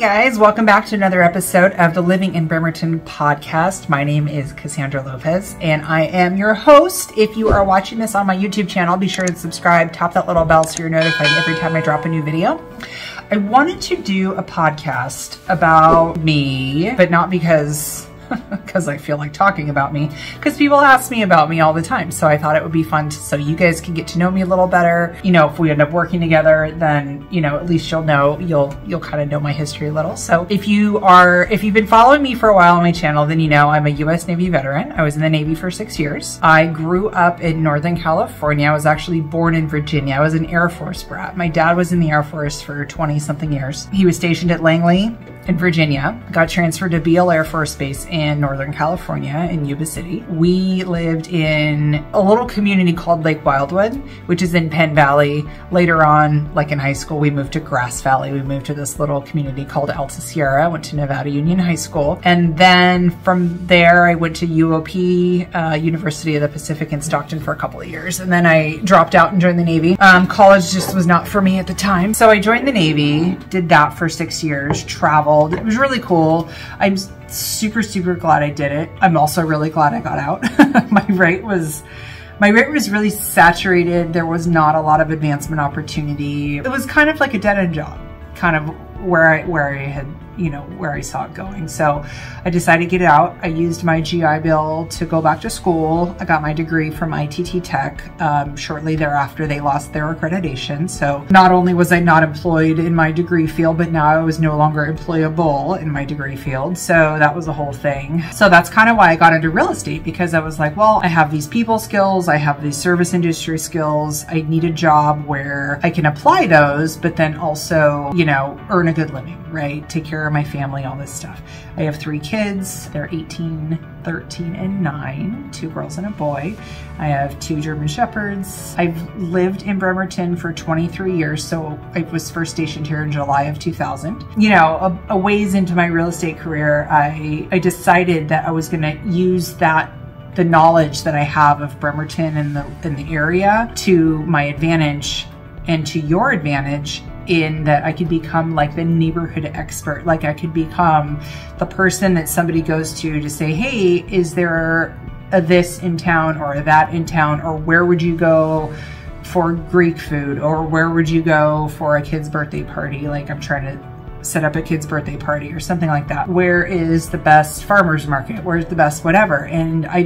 guys, welcome back to another episode of the Living in Bremerton podcast. My name is Cassandra Lopez and I am your host. If you are watching this on my YouTube channel, be sure to subscribe, tap that little bell so you're notified every time I drop a new video. I wanted to do a podcast about me, but not because I feel like talking about me, because people ask me about me all the time. So I thought it would be fun so you guys can get to know me a little better. You know, if we end up working together, then, you know, at least you'll kind of know my history a little. So if you've been following me for a while on my channel, then you know I'm a US Navy veteran. I was in the Navy for 6 years. I grew up in Northern California. I was actually born in Virginia. I was an Air Force brat. My dad was in the Air Force for 20 something years. He was stationed at Langley in Virginia, got transferred to Beale Air Force Base in Northern California in Yuba City. We lived in a little community called Lake Wildwood, which is in Penn Valley. Later on, like in high school, we moved to Grass Valley. We moved to this little community called Alta Sierra, went to Nevada Union High School. And then from there, I went to UOP, University of the Pacific in Stockton for a couple of years. And then I dropped out and joined the Navy. College just was not for me at the time. So I joined the Navy, did that for 6 years, traveled. It was really cool. I'm super glad I did it. I'm also really glad I got out. My rate was really saturated. There was not a lot of advancement opportunity. It was kind of like a dead-end job, kind of where I saw it going. So I decided to get out. I used my GI Bill to go back to school. I got my degree from ITT Tech. Shortly thereafter, they lost their accreditation. So not only was I not employed in my degree field, but now I was no longer employable in my degree field. So that was a whole thing. So that's kind of why I got into real estate, because I was like, well, I have these people skills. I have these service industry skills. I need a job where I can apply those, but then also, you know, earn a good living, right? Take care of my family, all this stuff. I have 3 kids. They're 18, 13, and 9, 2 girls and a boy. I have 2 German Shepherds. I've lived in Bremerton for 23 years. So I was first stationed here in July of 2000. You know, a ways into my real estate career, I decided that I was going to use the knowledge that I have of Bremerton and the area to my advantage and to your advantage, in that I could become like the neighborhood expert. Like I could become the person that somebody goes to say, hey, is there a this in town or that in town? Or where would you go for Greek food? Or where would you go for a kid's birthday party? Like I'm trying to set up a kid's birthday party or something like that. Where is the best farmer's market? Where's the best whatever? And I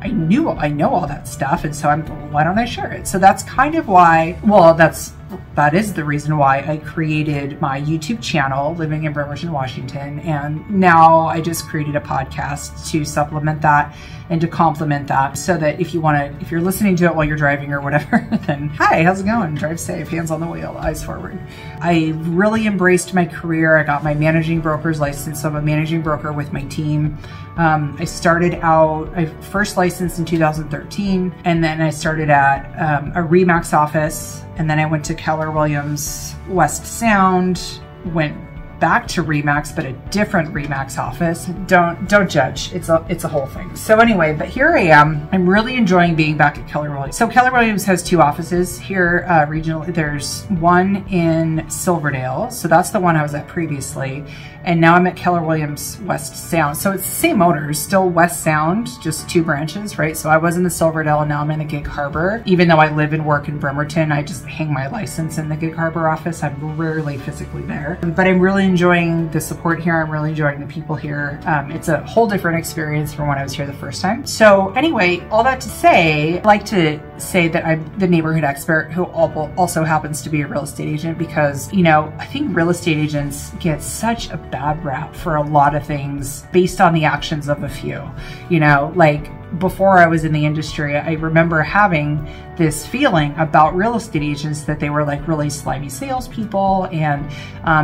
know all that stuff. And so why don't I share it? So that's kind of why, well, that is the reason why I created my YouTube channel, Living in Bremerton, Washington. And now I just created a podcast to supplement that and to complement that, so that if you're listening to it while you're driving or whatever, then hi, how's it going? Drive safe, hands on the wheel, eyes forward. I really embraced my career. I got my managing broker's license. So I'm a managing broker with my team. I started out, I first licensed in 2013, and then I started at a RE/MAX office, and then I went to Keller Williams West Sound, went back to RE/MAX, but a different RE/MAX office. Don't judge. It's a whole thing. So anyway, but here I am. I'm really enjoying being back at Keller Williams. So Keller Williams has 2 offices here regionally. There's one in Silverdale. So that's the one I was at previously. And now I'm at Keller Williams West Sound. So it's the same owners, still West Sound, just 2 branches, right? So I was in the Silverdale and now I'm in the Gig Harbor. Even though I live and work in Bremerton, I just hang my license in the Gig Harbor office. I'm rarely physically there, but I'm really enjoying the support here. I'm really enjoying the people here. It's a whole different experience from when I was here the first time. So anyway, all that to say, I'd like to say that I'm the neighborhood expert who also happens to be a real estate agent, because, you know, I think real estate agents get such a bad rap for a lot of things based on the actions of a few. You know, like before I was in the industry, I remember having this feeling about real estate agents that they were like really slimy salespeople, and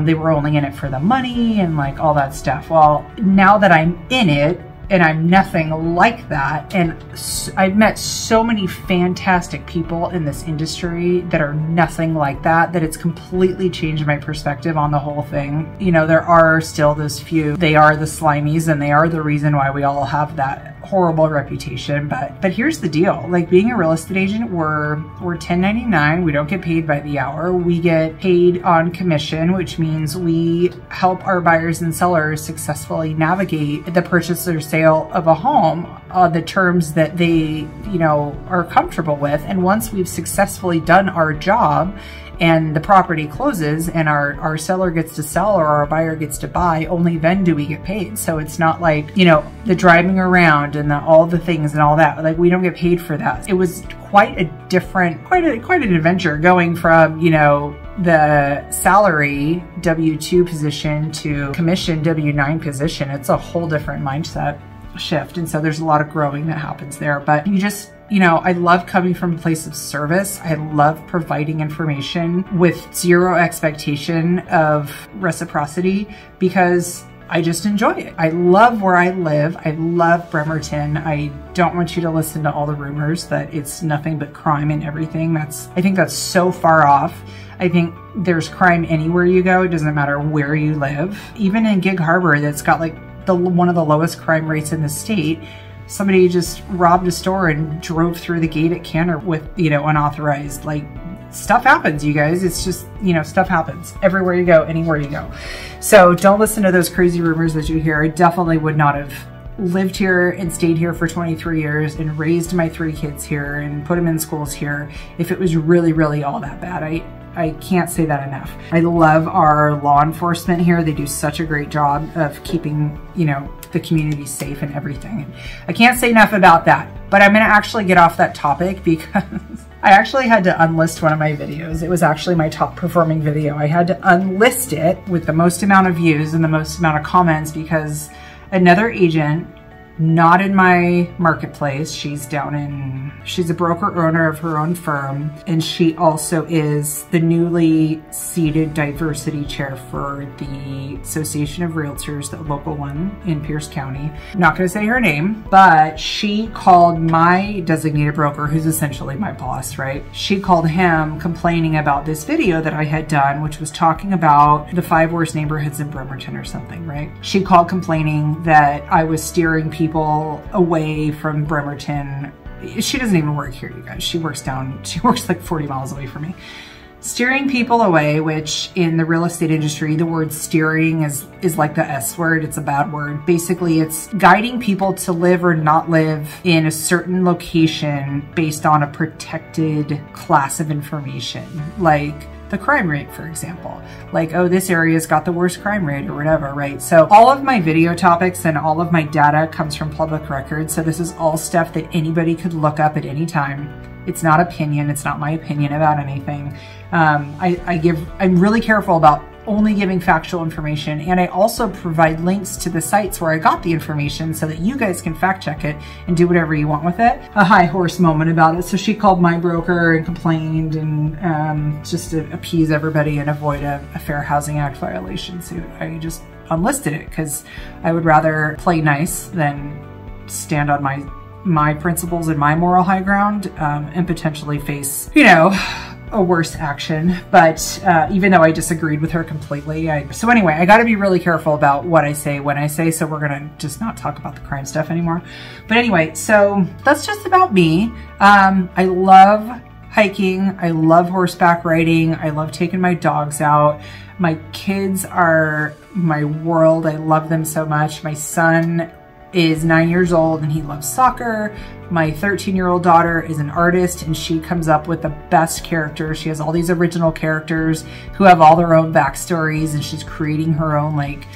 they were only in it for the money and like all that stuff. Well, now that I'm in it, and I'm nothing like that. And I've met so many fantastic people in this industry that are nothing like that, that it's completely changed my perspective on the whole thing. You know, there are still those few, they are the slimies, and they are the reason why we all have that horrible reputation, but here's the deal. Like, being a real estate agent, we're 1099. We don't get paid by the hour. We get paid on commission, which means we help our buyers and sellers successfully navigate the purchase or sale of a home on the terms that they, you know, are comfortable with. And once we've successfully done our job and the property closes and our seller gets to sell or our buyer gets to buy, only then do we get paid. So it's not like, you know, the driving around and all the things and all that. Like, we don't get paid for that. It was quite a different, quite an adventure going from, you know, the salary W-2 position to commission W-9 position. It's a whole different mindset shift. And so there's a lot of growing that happens there. But you just, you know, I love coming from a place of service. I love providing information with zero expectation of reciprocity because I just enjoy it. I love where I live. I love Bremerton. I don't want you to listen to all the rumors that it's nothing but crime and everything. I think that's so far off. I think there's crime anywhere you go. It doesn't matter where you live. Even in Gig Harbor, that's got like one of the lowest crime rates in the state. Somebody just robbed a store and drove through the gate at Cantor with, you know, unauthorized. Like, stuff happens, you guys. It's just, you know, stuff happens everywhere you go, anywhere you go. So don't listen to those crazy rumors that you hear. I definitely would not have lived here and stayed here for 23 years and raised my 3 kids here and put them in schools here if it was really, really all that bad. I can't say that enough. I love our law enforcement here. They do such a great job of keeping, you know, the community safe and everything. I can't say enough about that, but I'm gonna actually get off that topic because I actually had to unlist one of my videos. It was actually my top performing video. I had to unlist it with the most amount of views and the most amount of comments because another agent, not in my marketplace, she's a broker owner of her own firm, and she also is the newly seated diversity chair for the Association of Realtors, the local one in Pierce County. I'm not gonna say her name, but she called my designated broker, who's essentially my boss, right? She called him complaining about this video that I had done, which was talking about the 5 worst neighborhoods in Bremerton or something, right? She called complaining that I was steering people away from Bremerton. She doesn't even work here, you guys. She works like 40 miles away from me. Steering people away, which in the real estate industry, the word steering is like the S word. It's a bad word. Basically, it's guiding people to live or not live in a certain location based on a protected class of information. Like the crime rate, for example. Like, oh, this area's got the worst crime rate or whatever, right? So all of my video topics and all of my data comes from public record. So this is all stuff that anybody could look up at any time. It's not opinion. It's not my opinion about anything. I'm really careful about only giving factual information, and I also provide links to the sites where I got the information so that you guys can fact check it and do whatever you want with it. A high horse moment about it. So she called my broker and complained, and just to appease everybody and avoid a Fair Housing Act violation suit, I just unlisted it because I would rather play nice than stand on my principles and my moral high ground and potentially face, you know, a worse action. But even though I disagreed with her completely, so anyway, I got to be really careful about what I say when I say, so we're gonna just not talk about the crime stuff anymore. But anyway, so that's just about me. I love hiking. I love horseback riding. I love taking my dogs out. My kids are my world. I love them so much. My son is 9 years old and he loves soccer. My 13-year-old daughter is an artist and she comes up with the best characters. She has all these original characters who have all their own backstories, and she's creating her own like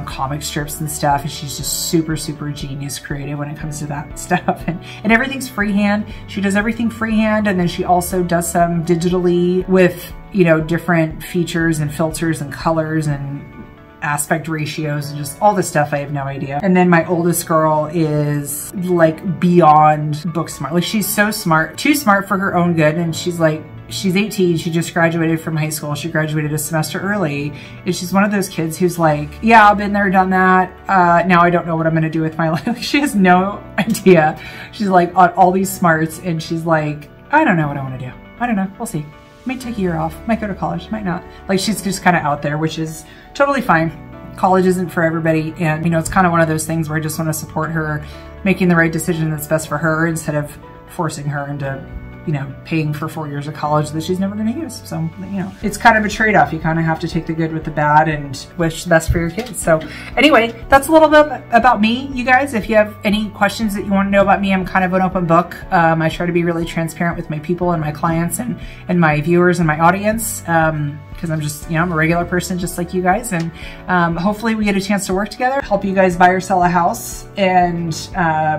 comic strips and stuff. And she's just super, super genius creative when it comes to that stuff. And everything's freehand. She does everything freehand, and then she also does some digitally with, you know, different features and filters and colors and aspect ratios and just all this stuff. I have no idea. And then my oldest girl is like beyond book smart. Like, she's so smart, too smart for her own good. And she's 18. She just graduated from high school. She graduated a semester early. And she's one of those kids who's like, yeah, I've been there, done that. Now I don't know what I'm going to do with my life. She has no idea. She's like on all these smarts, and she's like, I don't know what I want to do. I don't know. We'll see. Might take a year off, might go to college, might not. Like, she's just kind of out there, which is totally fine. College isn't for everybody. And, you know, it's kind of one of those things where I just want to support her making the right decision that's best for her instead of forcing her into, you know, paying for 4 years of college that she's never going to use. So, you know, it's kind of a trade-off. You kind of have to take the good with the bad and wish the best for your kids. So anyway, that's a little bit about me, you guys. If you have any questions that you want to know about me, I'm kind of an open book. I try to be really transparent with my people and my clients and my viewers and my audience. Because I'm just, you know, I'm a regular person just like you guys, and hopefully we get a chance to work together, help you guys buy or sell a house. And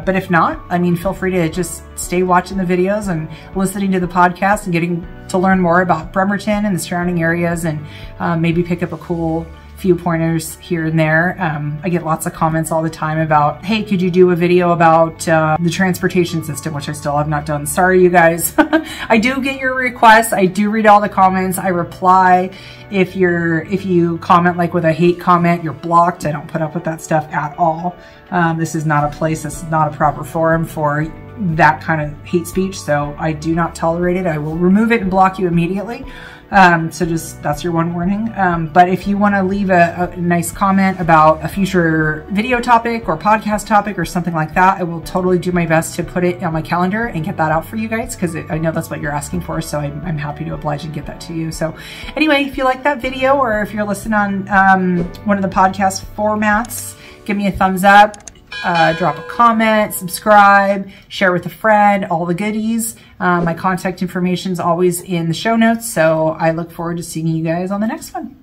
but if not, I mean, feel free to just stay watching the videos and listening to the podcast and getting to learn more about Bremerton and the surrounding areas, and maybe pick up a cool few pointers here and there. I get lots of comments all the time about, hey, could you do a video about the transportation system, which I still have not done. Sorry, you guys. I do get your requests. I do read all the comments. I reply. If you comment like with a hate comment, you're blocked. I don't put up with that stuff at all. This is not a place, this is not a proper forum for that kind of hate speech, so I do not tolerate it. I will remove it and block you immediately. So just, that's your one warning. But if you want to leave a nice comment about a future video topic or podcast topic or something like that, I will totally do my best to put it on my calendar and get that out for you guys, because I know that's what you're asking for, so I'm happy to oblige and get that to you. So anyway, if you like that video, or if you're listening on one of the podcast formats, give me a thumbs up. Drop a comment, subscribe, share with a friend, all the goodies. My contact information is always in the show notes, so I look forward to seeing you guys on the next one.